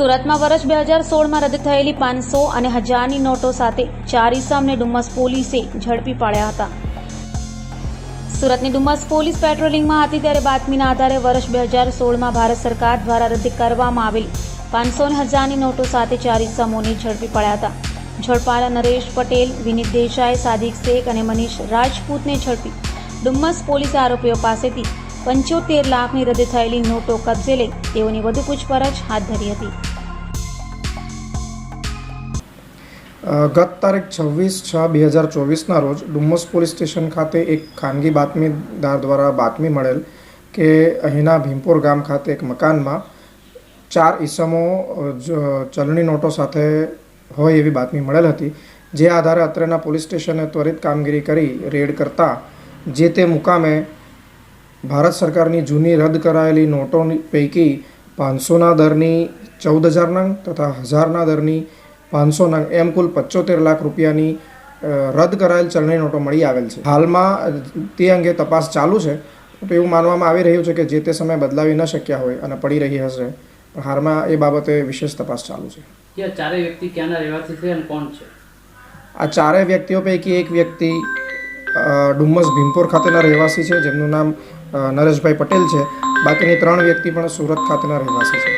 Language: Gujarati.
સુરતમાં વર્ષ 2016માં રદ થયેલી 500 અને 1000ની નોટો સાથે 4 ઇસમને ડુમ્મસ પોલીસે ઝડપી પાડ્યા હતા। સુરતની ડુમ્મસ પોલીસ પેટ્રોલિંગમાં હતી ત્યારે બાતમીના આધારે વર્ષ 2016માં ભારત સરકાર દ્વારા રદ કરવામાં આવેલી 500 અને 1000ની નોટો સાથે 4 ઇસમોને ઝડપી પાડ્યા હતા। ઝડપાયેલા નરેશ પટેલ, વિનીત દેસાઈ, સાદિક શેખ અને મનીષ રાજપૂતને ઝડપી ડુમ્મસ પોલીસે આરોપીઓ પાસેથી 75 લાખની રદ થયેલી નોટો કબજે લઈ તેઓની વધુ પૂછપરછ હાથ ધરી હતી। ગત તારીખ 26/6/2024ના રોજ ડુમ્મસ પોલીસ સ્ટેશન ખાતે એક ખાનગી બાતમીદાર દ્વારા બાતમી મળેલ કે અહીંના ભીમપોર ગામ ખાતે એક મકાનમાં 4 ઈસમો ચલણી નોટો સાથે હોય એવી બાતમી મળેલ હતી। જે આધારે અત્રેના પોલીસ સ્ટેશને ત્વરિત કામગીરી કરી રેડ કરતા જે તે મુકામે ભારત સરકારની જૂની રદ કરાયેલી નોટો પૈકી 500ના દરની 14,000 નંગ તથા 1000ના દરની 500 નંગ એમ કુલ 75 લાખ રૂપિયાની રદ કરાયેલ ચલણી નોટો મળી આવેલ છે। હાલમાં તે અંગે તપાસ ચાલુ છે। તો એવું માનવામાં આવી રહ્યું છે કે જે તે સમયે બદલાવી ન શક્યા હોય અને પડી રહી હશે, પણ હાલમાં એ બાબતે વિશેષ તપાસ ચાલુ છે। આ ચારેય વ્યક્તિ ક્યાંના રહેવાસી છે અને કોણ છે? આ ચારેય વ્યક્તિઓ પૈકી એક વ્યક્તિ ડુમ્મસ ભીમપોર ખાતેના રહેવાસી છે, જેમનું નામ નરેશભાઈ પટેલ છે। બાકીની 3 વ્યક્તિ પણ સુરત ખાતેના રહેવાસી છે।